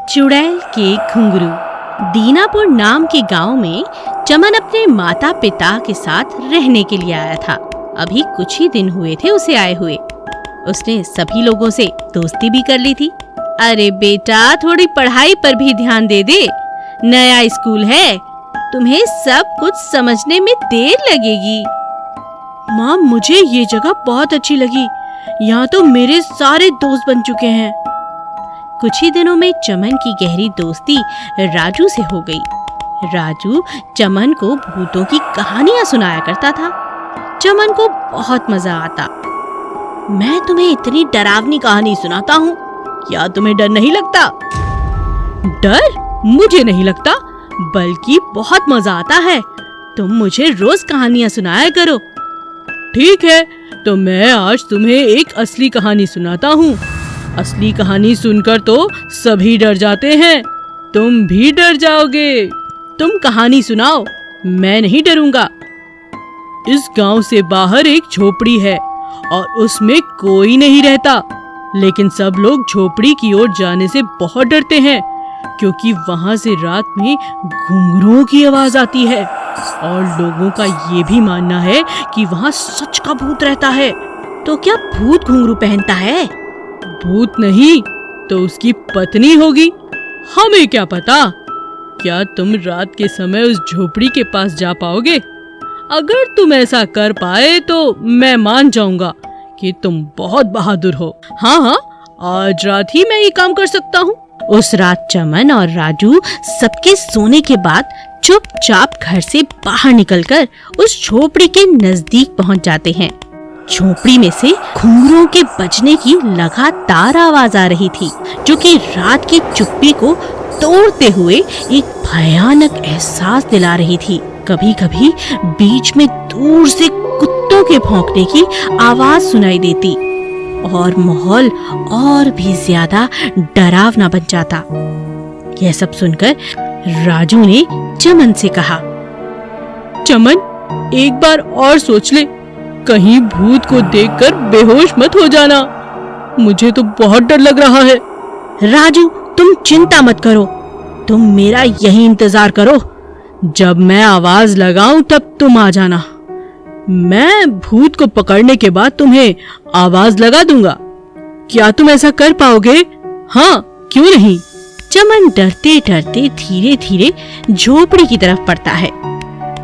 चुड़ैल के घुंघरू। दीनापुर नाम के गांव में चमन अपने माता पिता के साथ रहने के लिए आया था। अभी कुछ ही दिन हुए थे उसे आए हुए। उसने सभी लोगों से दोस्ती भी कर ली थी। अरे बेटा, थोड़ी पढ़ाई पर भी ध्यान दे दे। नया स्कूल है, तुम्हें सब कुछ समझने में देर लगेगी। माँ, मुझे ये जगह बहुत अच्छी लगी। यहाँ तो मेरे सारे दोस्त बन चुके हैं। कुछ ही दिनों में चमन की गहरी दोस्ती राजू से हो गई। राजू चमन को भूतों की कहानियां सुनाया करता था। चमन को बहुत मजा आता। मैं तुम्हें इतनी डरावनी कहानी सुनाता हूँ, क्या तुम्हें डर नहीं लगता? डर? मुझे नहीं लगता, बल्कि बहुत मजा आता है। तुम मुझे रोज कहानियां सुनाया करो। ठीक है, तो मैं आज तुम्हें एक असली कहानी सुनाता हूँ। असली कहानी सुनकर तो सभी डर जाते हैं, तुम भी डर जाओगे। तुम कहानी सुनाओ, मैं नहीं डरूंगा। इस गांव से बाहर एक झोपड़ी है और उसमें कोई नहीं रहता, लेकिन सब लोग झोपड़ी की ओर जाने से बहुत डरते हैं, क्योंकि वहां से रात में घुंघरुओं की आवाज आती है और लोगों का ये भी मानना है कि वहां सच का भूत रहता है। तो क्या भूत घुंघरू पहनता है? भूत नहीं तो उसकी पत्नी होगी, हमें क्या पता। क्या तुम रात के समय उस झोपड़ी के पास जा पाओगे? अगर तुम ऐसा कर पाए तो मैं मान जाऊंगा कि तुम बहुत बहादुर हो। हाँ, आज रात ही मैं ये काम कर सकता हूँ। उस रात चमन और राजू सबके सोने के बाद चुपचाप घर से बाहर निकलकर उस झोपड़ी के नजदीक पहुँच जाते हैं। झोपड़ी में से घुंघरुओं के बजने की लगातार आवाज आ रही थी, जो कि रात की चुप्पी को तोड़ते हुए एक भयानक एहसास दिला रही थी। कभी कभी बीच में दूर से कुत्तों के भौंकने की आवाज सुनाई देती और माहौल और भी ज्यादा डरावना बन जाता। यह सब सुनकर राजू ने चमन से कहा, चमन, एक बार और सोच ले, कहीं भूत को देखकर बेहोश मत हो जाना। मुझे तो बहुत डर लग रहा है। राजू, तुम चिंता मत करो, तुम मेरा यही इंतजार करो। जब मैं आवाज लगाऊं तब तुम आ जाना। मैं भूत को पकड़ने के बाद तुम्हें आवाज लगा दूंगा। क्या तुम ऐसा कर पाओगे? हाँ, क्यों नहीं। चमन डरते डरते धीरे धीरे झोपड़ी की तरफ बढ़ता है।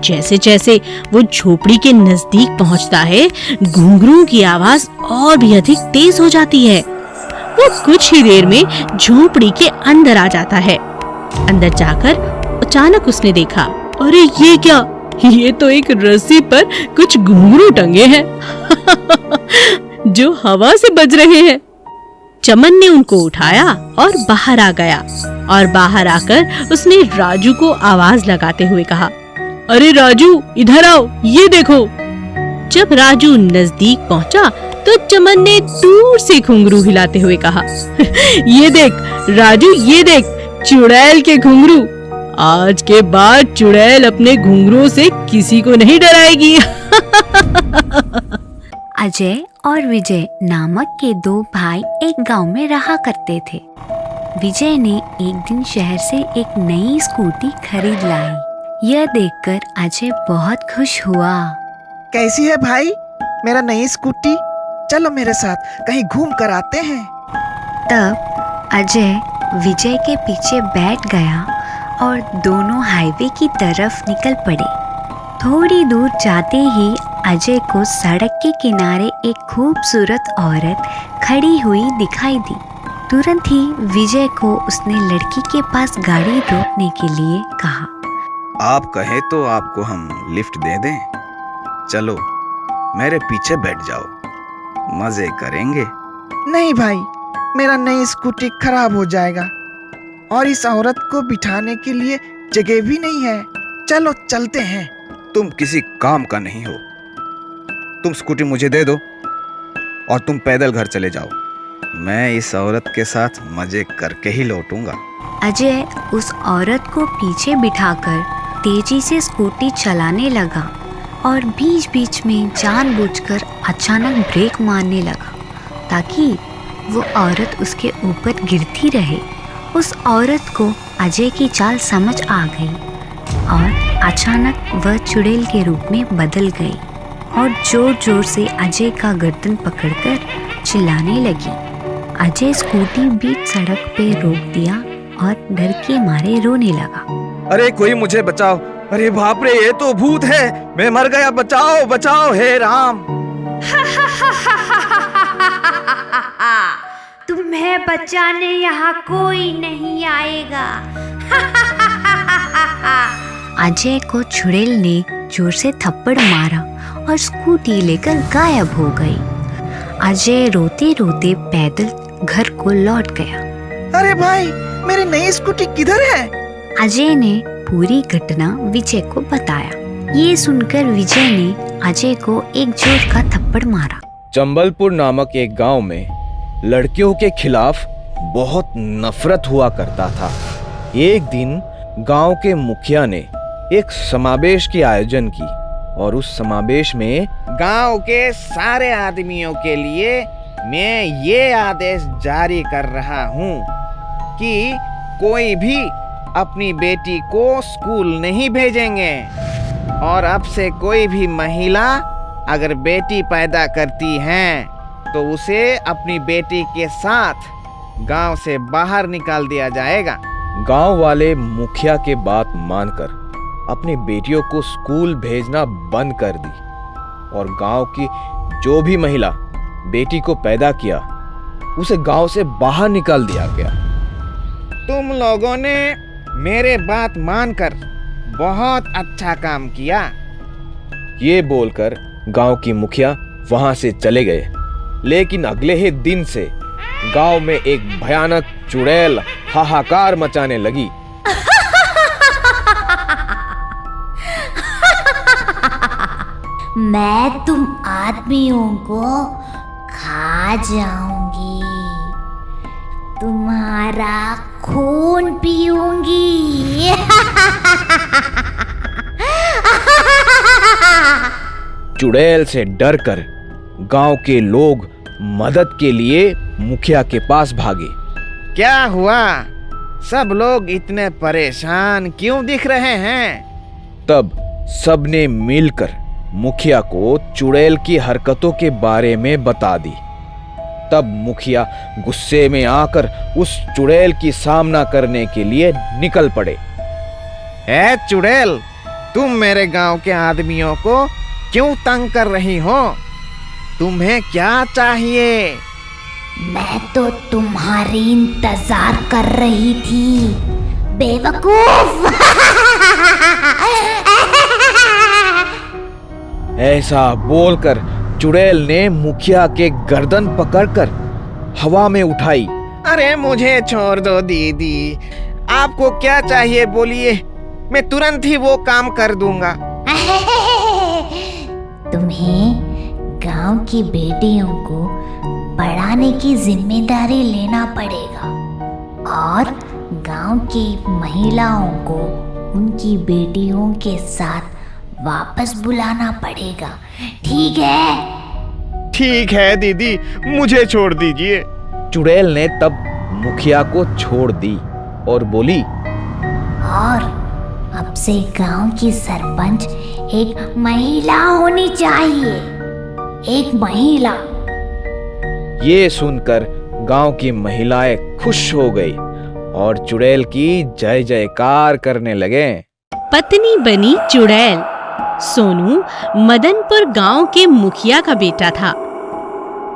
जैसे जैसे वो झोपड़ी के नजदीक पहुंचता है, घुंघरुओं की आवाज और भी अधिक तेज हो जाती है। वो कुछ ही देर में झोपड़ी के अंदर आ जाता है। अंदर जाकर अचानक उसने देखा, अरे ये क्या? ये तो एक रस्सी पर कुछ घुंघरू टंगे हैं जो हवा से बज रहे हैं। चमन ने उनको उठाया और बाहर आ गया, और बाहर आकर उसने राजू को आवाज लगाते हुए कहा, अरे राजू, इधर आओ, ये देखो। जब राजू नजदीक पहुंचा तो चमन ने दूर से घुंघरू हिलाते हुए कहा, ये देख राजू, ये देख, चुड़ैल के घुंघरू। आज के बाद चुड़ैल अपने घुंघरू से किसी को नहीं डराएगी। अजय और विजय नामक के दो भाई एक गांव में रहा करते थे। विजय ने एक दिन शहर से एक नई स्कूटी खरीद लाई। यह देखकर अजय बहुत खुश हुआ। कैसी है भाई मेरा नई स्कूटी? चलो मेरे साथ कहीं घूम कर आते हैं। तब अजय विजय के पीछे बैठ गया और दोनों हाईवे की तरफ निकल पड़े। थोड़ी दूर जाते ही अजय को सड़क के किनारे एक खूबसूरत औरत खड़ी हुई दिखाई दी। तुरंत ही विजय को उसने लड़की के पास गाड़ी रोकने के लिए कहा, आप कहे तो आपको हम लिफ्ट दे दें? चलो मेरे पीछे बैठ जाओ, मजे करेंगे। नहीं भाई, मेरा नई स्कूटी खराब हो जाएगा और इस औरत को बिठाने के लिए जगह भी नहीं है। चलो चलते हैं। तुम किसी काम का नहीं हो। तुम स्कूटी मुझे दे दो और तुम पैदल घर चले जाओ। मैं इस औरत के साथ मजे करके ही लौटूंगा। अजय उस औरत को पीछे बिठाकर तेजी से स्कूटी चलाने लगा और बीच बीच में जानबूझकर अचानक ब्रेक मारने लगा ताकि वो औरत उसके ऊपर गिरती रहे उस औरत को अजय की चाल समझ आ गई और अचानक वह चुड़ैल के रूप में बदल गई और जोर जोर से अजय का गर्दन पकड़कर चिल्लाने लगी। अजय स्कूटी बीच सड़क पे रोक दिया और डर के मारे रोने लगा। अरे कोई मुझे बचाओ, अरे बाप रे ये तो भूत है, मैं मर गया, बचाओ बचाओ हे राम। तुम्हें बचाने यहाँ कोई नहीं आएगा। अजय को चुड़ैल ने जोर से थप्पड़ मारा और स्कूटी लेकर गायब हो गई। अजय रोते रोते पैदल घर को लौट गया। अरे भाई, मेरी नई स्कूटी किधर है? अजय ने पूरी घटना विजय को बताया। ये सुनकर विजय ने अजय को एक जोर का थप्पड़ मारा। चंबलपुर नामक एक गांव में लड़कियों के खिलाफ बहुत नफरत हुआ करता था। एक दिन गांव के मुखिया ने एक समावेश की आयोजन की और उस समावेश में गांव के सारे आदमियों के लिए मैं ये आदेश जारी कर रहा हूँ कि कोई भी अपनी बेटी को स्कूल नहीं भेजेंगे और अब से कोई भी महिला अगर बेटी पैदा करती है तो उसे अपनी बेटी के साथ गांव से बाहर निकाल दिया जाएगा। गांव वाले मुखिया के बात मानकर अपनी बेटियों को स्कूल भेजना बंद कर दी और गांव की जो भी महिला बेटी को पैदा किया उसे गांव से बाहर निकाल दिया गया। तुम लोगों ने मेरे बात मानकर बहुत अच्छा काम किया। ये बोलकर गांव की मुखिया वहां से चले गए, लेकिन अगले ही दिन से गांव में एक भयानक चुड़ैल हाहाकार मचाने लगी। मैं तुम आदमियों को खा जाऊंगी, तुम्हारा खून पीऊंगी। चुड़ैल से डरकर गांव के लोग मदद के लिए मुखिया के पास भागे। क्या हुआ? सब लोग इतने परेशान क्यों दिख रहे हैं? तब सबने मिलकर मुखिया को चुड़ैल की हरकतों के बारे में बता दी। तब मुखिया गुस्से में आकर उस चुड़ैल की सामना करने के लिए निकल पड़े। ए चुड़ैल, तुम मेरे गांव के आदमियों को क्यों तंग कर रही हो? तुम्हें क्या चाहिए? मैं तो तुम्हारी इंतजार कर रही थी, बेवकूफ। ऐसा बोलकर चुड़ैल ने मुखिया के गर्दन पकड़कर हवा में उठाई। अरे मुझे छोड़ दो दीदी, आपको क्या चाहिए बोलिए, मैं तुरंत ही वो काम कर दूंगा। तुम्हें गांव की बेटियों को पढ़ाने की जिम्मेदारी लेना पड़ेगा और गांव की महिलाओं को उनकी बेटियों के साथ वापस बुलाना पड़ेगा, ठीक है? ठीक है दीदी, मुझे छोड़ दीजिए। चुड़ैल ने तब मुखिया को छोड़ दी और बोली, और अब से गांव की सरपंच एक महिला होनी चाहिए, एक महिला। ये सुनकर गांव की महिलाएं खुश हो गई और चुड़ैल की जय जयकार करने लगे। पत्नी बनी चुड़ैल। सोनू मदनपुर गांव के मुखिया का बेटा था।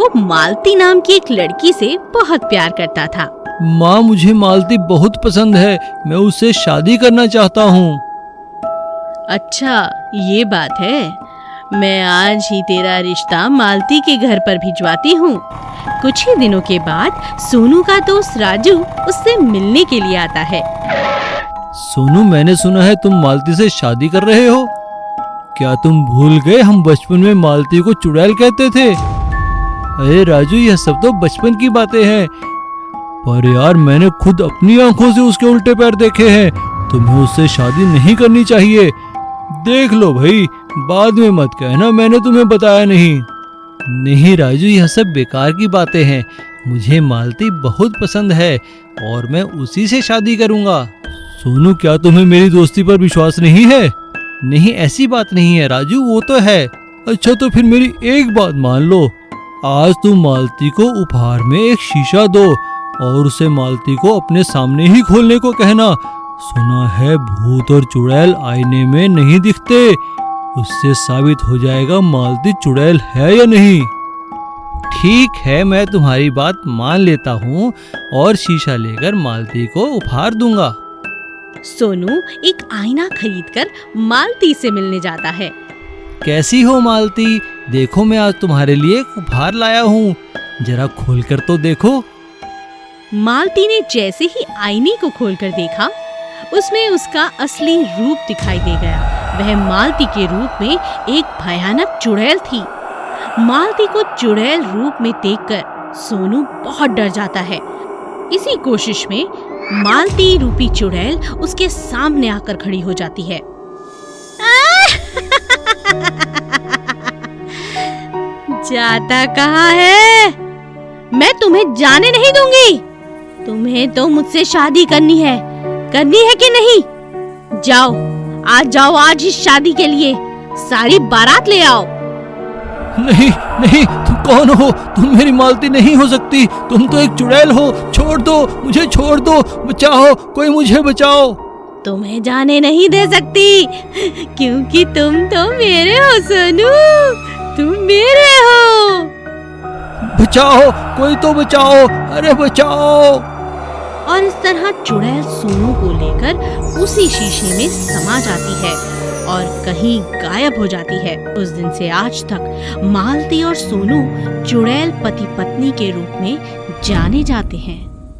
वो मालती नाम की एक लड़की से बहुत प्यार करता था। माँ, मुझे मालती बहुत पसंद है, मैं उससे शादी करना चाहता हूँ। अच्छा, ये बात है। मैं आज ही तेरा रिश्ता मालती के घर पर भिजवाती हूँ। कुछ ही दिनों के बाद सोनू का दोस्त राजू उससे मिलने के लिए आता है। सोनू, मैंने सुना है तुम मालती से शादी कर रहे हो। क्या तुम भूल गए हम बचपन में मालती को चुड़ैल कहते थे? अरे राजू, यह सब तो बचपन की बातें हैं, पर यार मैंने खुद अपनी आंखों से उसके उल्टे पैर देखे हैं। तुम्हें उससे शादी नहीं करनी चाहिए। देख लो भाई, बाद में मत कहना मैंने तुम्हें बताया नहीं। नहीं राजू, यह सब बेकार की बातें हैं। मुझे मालती बहुत पसंद है और मैं उसी से शादी करूंगा। सोनू, क्या तुम्हें मेरी दोस्ती पर विश्वास नहीं है? नहीं, ऐसी बात नहीं है राजू, वो तो है। अच्छा तो फिर मेरी एक बात मान लो, आज तुम मालती को उपहार में एक शीशा दो और उसे मालती को अपने सामने ही खोलने को कहना। सुना है भूत और चुड़ैल आईने में नहीं दिखते, उससे साबित हो जाएगा मालती चुड़ैल है या नहीं। ठीक है, मैं तुम्हारी बात मान लेता हूँ और शीशा लेकर मालती को उपहार दूंगा। सोनू एक आईना खरीदकर मालती से मिलने जाता है। कैसी हो मालती? देखो मैं आज तुम्हारे लिए एक उपहार लाया हूँ, जरा खोलकर तो देखो। मालती ने जैसे ही आईने को खोलकर देखा, उसमें उसका असली रूप दिखाई दे गया। वह मालती के रूप में एक भयानक चुड़ैल थी। मालती को चुड़ैल रूप में देखकर सोनू बहुत डर जाता है। इसी कोशिश में मालती रूपी चुड़ैल उसके सामने आकर खड़ी हो जाती है। जाता कहाँ है? मैं तुम्हें जाने नहीं दूंगी। तुम्हें तो मुझसे शादी करनी है कि नहीं? जाओ, आज ही शादी के लिए सारी बारात ले आओ। नहीं नहीं, तुम कौन हो? तुम मेरी मालती नहीं हो सकती, तुम तो एक चुड़ैल हो। छोड़ दो मुझे, छोड़ दो, बचाओ, कोई मुझे बचाओ। तुम्हें जाने नहीं दे सकती, क्योंकि तुम तो मेरे हो सोनू, तुम मेरे हो। बचाओ, कोई तो बचाओ, अरे बचाओ। और इस तरह चुड़ैल सोनू को लेकर उसी शीशे में समा जाती है और कहीं गायब हो जाती है। उस दिन से आज तक मालती और सोनू चुड़ैल पति पत्नी के रूप में जाने जाते हैं।